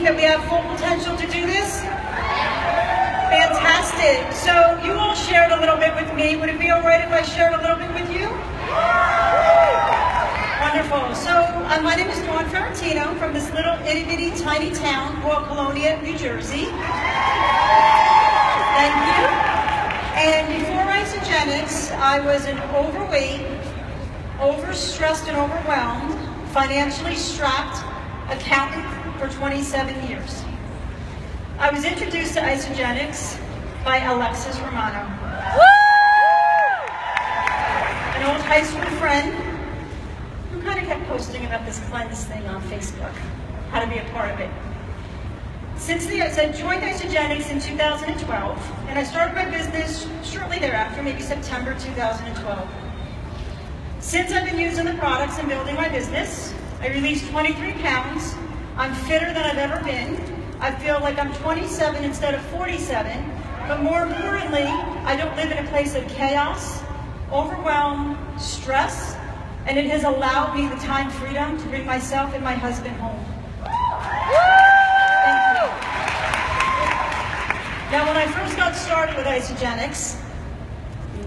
that we have full potential to do this? Fantastic. So you all shared a little bit with me. Would it be all right if I shared a little bit with you? Wonderful. So my name is Dawn Ferrantino from this little itty-bitty tiny town called Colonia, New Jersey. Thank you. And before Isagenix, I was an overweight, overstressed and overwhelmed, financially strapped accountant for 27 years. I was introduced to Isagenix by Alexis Romano, an old high school friend who kind of kept posting about this cleanse thing on Facebook, how to be a part of it. I joined Isagenix in 2012, and I started my business shortly thereafter, maybe September 2012. Since I've been using the products and building my business, I released 23 pounds. I'm fitter than I've ever been. I feel like I'm 27 instead of 47, but more importantly, I don't live in a place of chaos, overwhelm, stress, and it has allowed me the time freedom to bring myself and my husband home. Thank you. Now, when I first got started with Isagenix,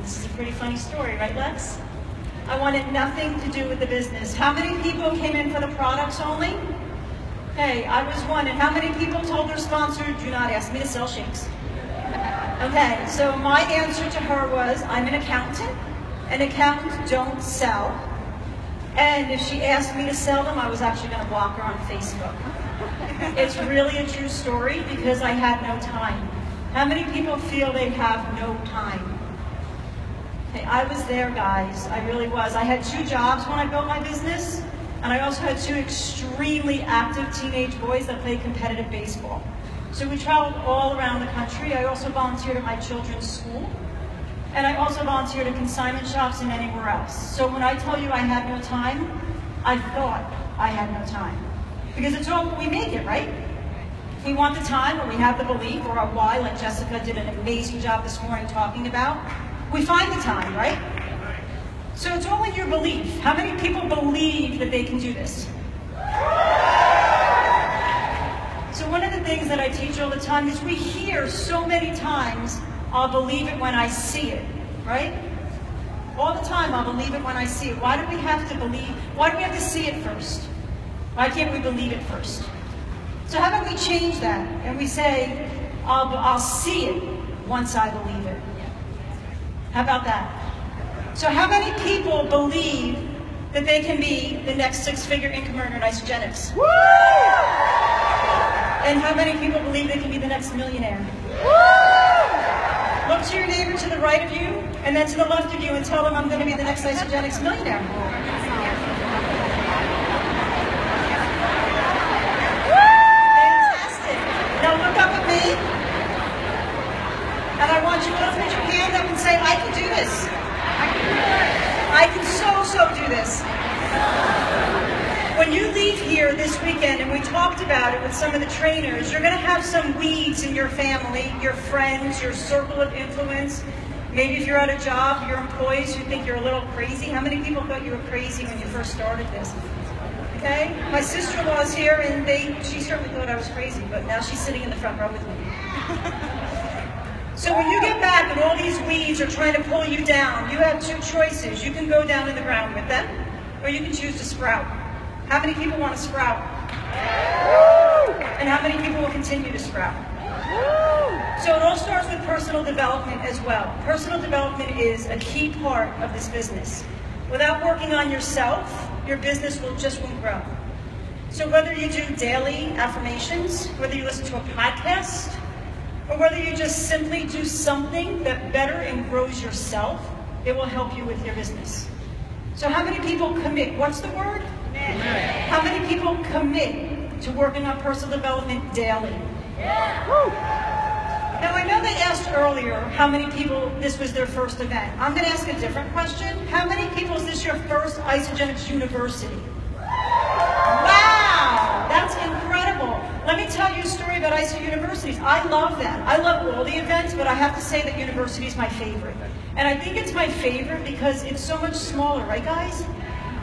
this is a pretty funny story, right, Lex? I wanted nothing to do with the business. How many people came in for the products only? Hey, I was one. And how many people told their sponsor, do not ask me to sell shakes? Okay, so my answer to her was, I'm an accountant. An accountant don't sell. And if she asked me to sell them, I was actually going to block her on Facebook. It's really a true story because I had no time. How many people feel they have no time? Okay, I was there, guys. I really was. I had 2 jobs when I built my business, and I also had 2 extremely active teenage boys that played competitive baseball. So we traveled all around the country. I also volunteered at my children's school, and I also volunteered at consignment shops and anywhere else. So when I tell you I had no time, I thought I had no time. Because it's all what we make it, right? If we want the time, or we have the belief, or our why, like Jessica did an amazing job this morning talking about, we find the time, right? So it's all in your belief. How many people believe that they can do this? So one of the things that I teach all the time is we hear so many times, I'll believe it when I see it, right? All the time, I'll believe it when I see it. Why do we have to believe? Why do we have to see it first? Why can't we believe it first? So how about we change that and we say, I'll see it once I believe it. How about that? So how many people believe that they can be the next 6-figure income earner at Isagenix? Woo! And how many people believe they can be the next millionaire? Woo! Look to your neighbor to the right of you and then to the left of you and tell them I'm going to be the next Isagenix millionaire. Fantastic. Now look up at me. And I want you all to put your hand up and say, I can do this. I can so do this. When you leave here this weekend, and we talked about it with some of the trainers, you're going to have some weeds in your family, your friends, your circle of influence. Maybe if you're at a job, your employees who think you're a little crazy. How many people thought you were crazy when you first started this? Okay? My sister-in-law is here, and she certainly thought I was crazy, but now she's sitting in the front row with me. So when you get back and all these weeds are trying to pull you down, you have 2 choices. You can go down in the ground with them, or you can choose to sprout. How many people want to sprout? And how many people will continue to sprout? So it all starts with personal development as well. Personal development is a key part of this business. Without working on yourself, your business won't grow. So whether you do daily affirmations, whether you listen to a podcast, or whether you just simply do something that better and grows yourself, it will help you with your business. So how many people commit? What's the word? Commit. How many people commit to working on personal development daily? Yeah. Now I know they asked earlier how many people this was their first event. I'm going to ask a different question. How many people is this your first Isagenix University? Wow, that's incredible. Let me tell you a story about ISAU universities. I love them. I love all the events, but I have to say that university is my favorite. And I think it's my favorite because it's so much smaller, right guys?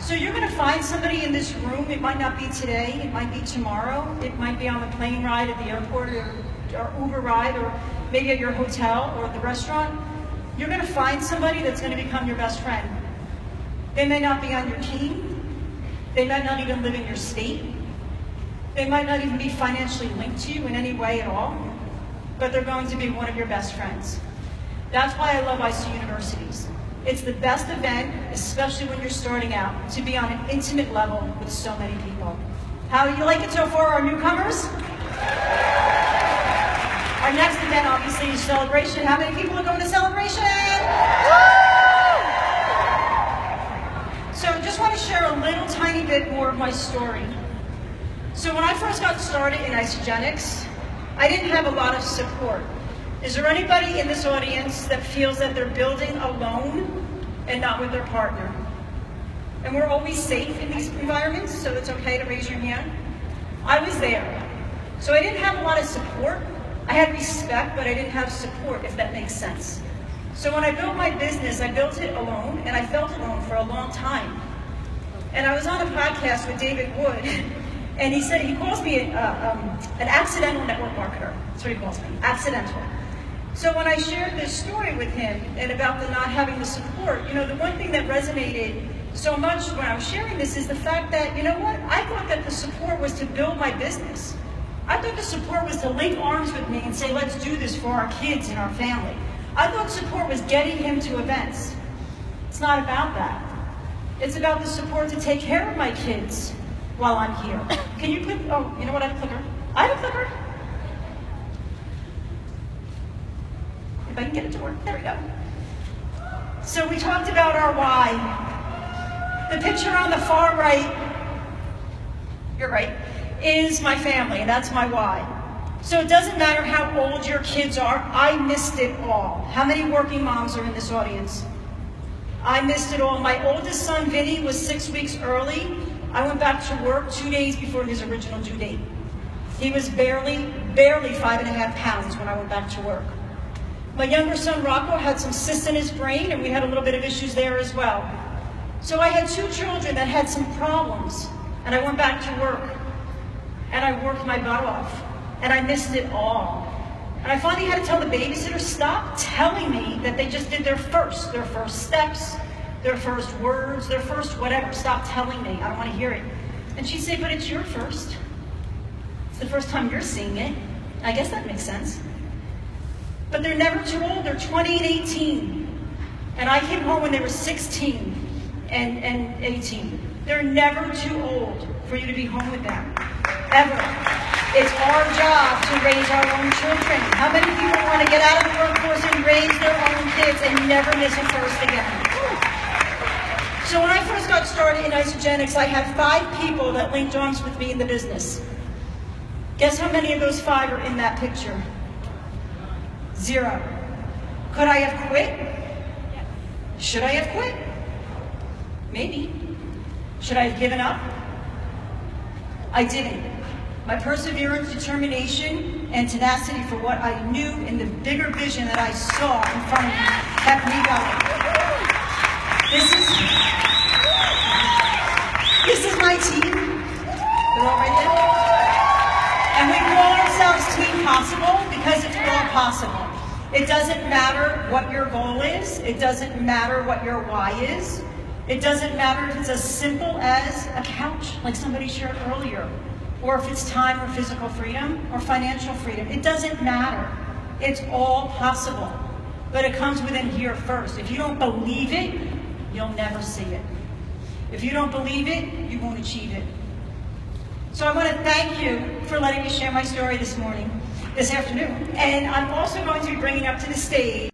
So you're going to find somebody in this room. It might not be today, it might be tomorrow, it might be on the plane ride at the airport or Uber ride, or maybe at your hotel or at the restaurant. You're going to find somebody that's going to become your best friend. They may not be on your team, they might not even live in your state, they might not even be financially linked to you in any way at all, but they're going to be one of your best friends. That's why I love ISAU Universities. It's the best event, especially when you're starting out, to be on an intimate level with so many people. How do you like it so far, our newcomers? Our next event, obviously, is Celebration. How many people are going to Celebration? So I just want to share a little tiny bit more of my story. So when I first got started in Isagenix, I didn't have a lot of support. Is there anybody in this audience that feels that they're building alone and not with their partner? And we're always safe in these environments, so it's okay to raise your hand. I was there. So I didn't have a lot of support. I had respect, but I didn't have support, if that makes sense. So when I built my business, I built it alone, and I felt alone for a long time. And I was on a podcast with David Wood, and he said, he calls me an accidental network marketer. That's what he calls me, accidental. So when I shared this story with him and about the not having the support, you know, the one thing that resonated so much when I was sharing this is the fact that, you know what, I thought that the support was to build my business. I thought the support was to link arms with me and say, let's do this for our kids and our family. I thought support was getting him to events. It's not about that. It's about the support to take care of my kids while I'm here. Can you put, oh, you know what, I have a clicker. I have a clicker. If I can get it to work, there we go. So we talked about our why. The picture on the far right, you're right, is my family, and that's my why. So it doesn't matter how old your kids are, I missed it all. How many working moms are in this audience? I missed it all. My oldest son, Vinny, was 6 weeks early. I went back to work 2 days before his original due date. He was barely 5.5 pounds when I went back to work. My younger son, Rocco, had some cysts in his brain, and we had a little bit of issues there as well. So I had 2 children that had some problems, and I went back to work, and I worked my butt off, and I missed it all. And I finally had to tell the babysitter, stop telling me that they just did their first steps, their first words, their first whatever. Stop telling me, I don't want to hear it. And she'd say, but it's your first. It's the first time you're seeing it. I guess that makes sense. But they're never too old, they're 20 and 18. And I came home when they were 16 and 18. They're never too old for you to be home with them, ever. It's our job to raise our own children. How many people want to get out of the workforce and raise their own kids and never miss a first again? So when I first got started in Isagenix, I had 5 people that linked arms with me in the business. Guess how many of those 5 are in that picture? 0. Could I have quit? Should I have quit? Maybe. Should I have given up? I didn't. My perseverance, determination, and tenacity for what I knew in the bigger vision that I saw in front of me kept me going. This is my team. They're all right there. And we call ourselves Team Possible because it's all possible. It doesn't matter what your goal is. It doesn't matter what your why is. It doesn't matter if it's as simple as a couch, like somebody shared earlier, or if it's time or physical freedom or financial freedom. It doesn't matter. It's all possible. But it comes within here first. If you don't believe it, you'll never see it. If you don't believe it, you won't achieve it. So I want to thank you for letting me share my story this afternoon. And I'm also going to be bringing up to the stage